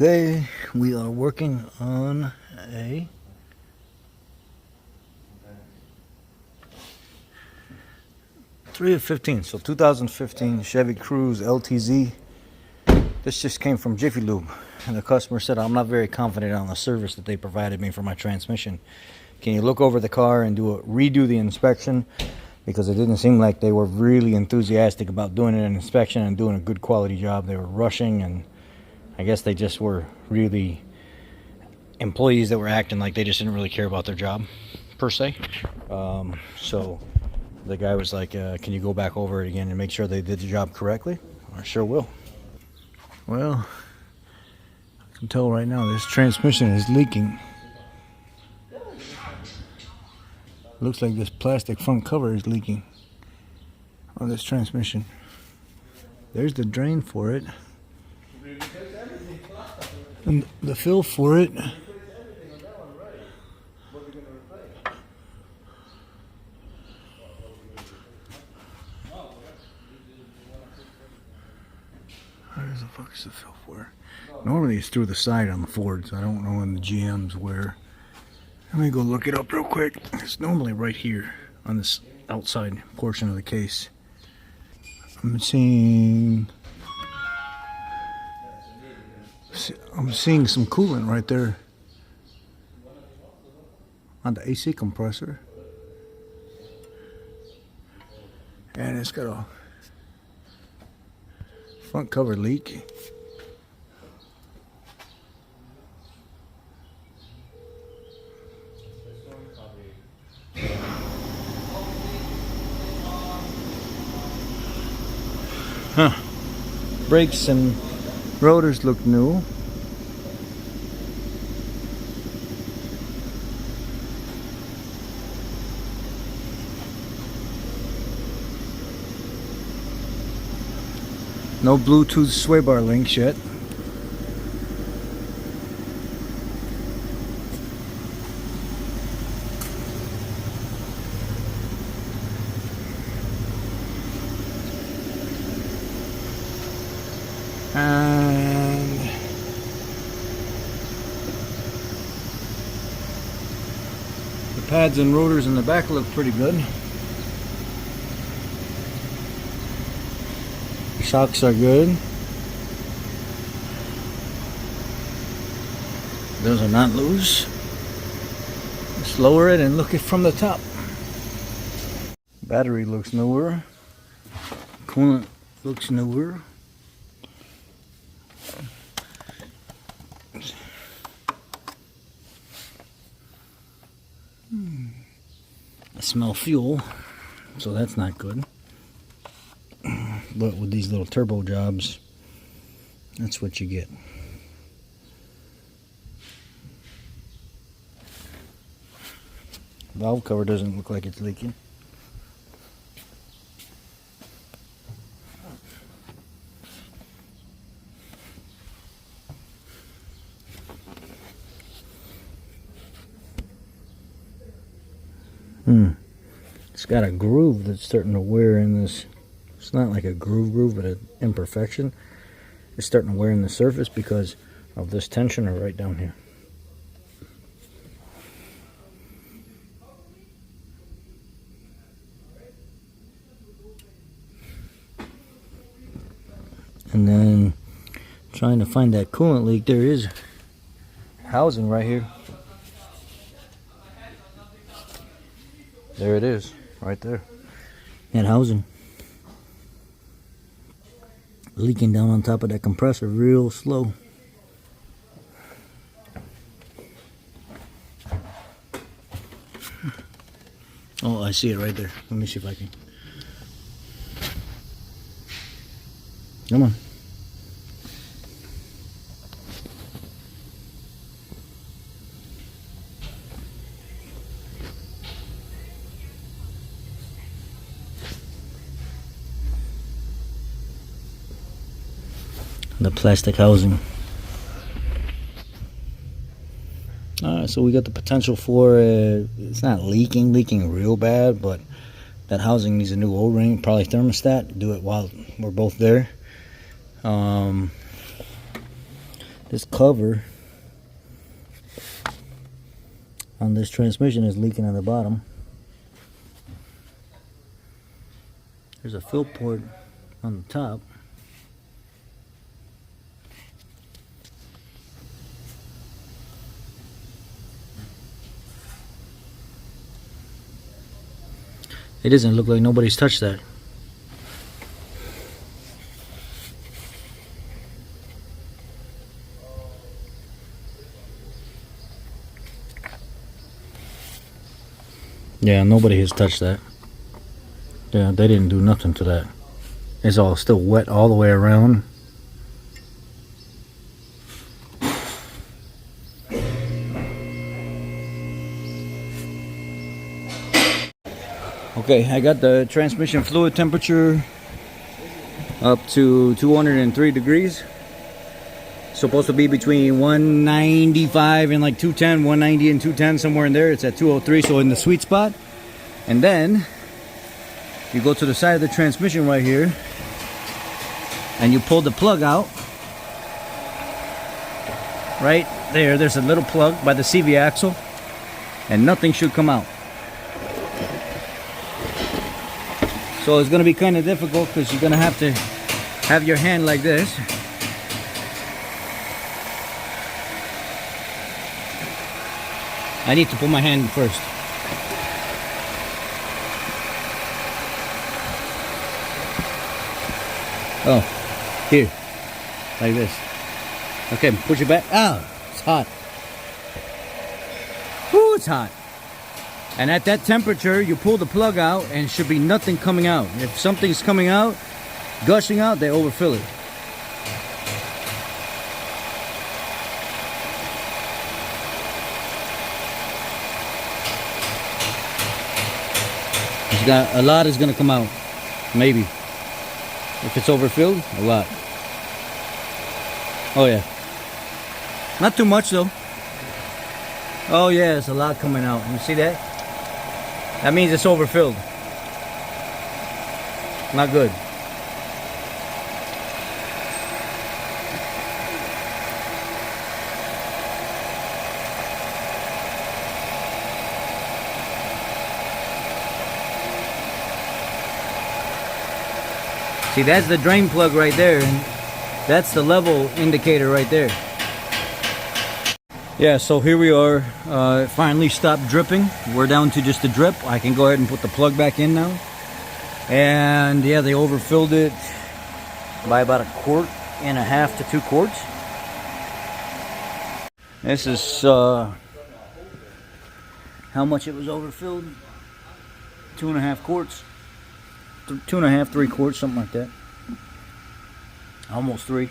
Okay, we are working on a three of 15, so 2015 Chevy Cruze LTZ. This just came from Jiffy Lube, and the customer said, I'm not very confident on the service that they provided me for my transmission. Can you look over the car and redo the inspection? Because it didn't seem like they were really enthusiastic about doing an inspection and doing a good quality job. They were rushing, and I guess they just were really employees that were acting like they just didn't really care about their job, per se. So the guy was like, can you go back over it again and make sure they did the job correctly? I sure will. Well, I can tell right now this transmission is leaking. Looks like this plastic front cover is leaking on this transmission. There's the drain for it. And the fill for it. Where the fuck is the fill for? Normally it's through the side on the Fords. I don't know in the GMs where. Let me go look it up real quick. It's normally right here on this outside portion of the case. I'm seeing some coolant right there on the AC compressor, and it's got a front cover leak. Huh. Brakes and rotors look new. No Bluetooth sway bar links yet. And the pads and rotors in the back look pretty good. Shocks are good. Those are not loose. Let's lower it and look it from the top. Battery looks newer. Coolant looks newer. I smell fuel, so that's not good. But with these little turbo jobs, that's what you get. Valve cover doesn't look like it's leaking. It's got a groove that's starting to wear in this. It's not like a groove, but an imperfection. It's starting to wear in the surface because of this tensioner right down here. And then trying to find that coolant leak. There is housing right here. There it is, right there. That housing. Leaking down on top of that compressor real slow. Oh, I see it right there. Let me see if I can. Come on. The plastic housing. Alright, so we got the potential for it's not leaking real bad, but that housing needs a new O-ring, probably thermostat. Do it while we're both there. This cover on this transmission is leaking on the bottom. There's a fill port on the top. It doesn't look like nobody's touched that. Yeah, nobody has touched that. Yeah, they didn't do nothing to that. It's all still wet all the way around. Okay, I got the transmission fluid temperature up to 203 degrees. Supposed to be between 195 and like 210, 190 and 210, somewhere in there. It's at 203, so in the sweet spot. And then you go to the side of the transmission right here and you pull the plug out. Right there, there's a little plug by the CV axle and nothing should come out. So it's going to be kind of difficult because you're going to have your hand like this. I need to put my hand first. Oh, here, like this. Okay, push it back. Ah, it's hot. Whoo, it's hot. And at that temperature, you pull the plug out and should be nothing coming out. If something's coming out, gushing out, they overfill it. A lot is going to come out. Maybe. If it's overfilled, a lot. Oh yeah. Not too much though. Oh yeah, there's a lot coming out. You see that? That means it's overfilled. Not good. See, that's the drain plug right there, and that's the level indicator right there. Yeah, so here we are. It finally stopped dripping. We're down to just a drip. I can go ahead and put the plug back in now. And yeah, they overfilled it by about 1.5 to 2 quarts. This is how much it was overfilled. 2.5 quarts. 2.5, 3 quarts, something like that. Almost 3.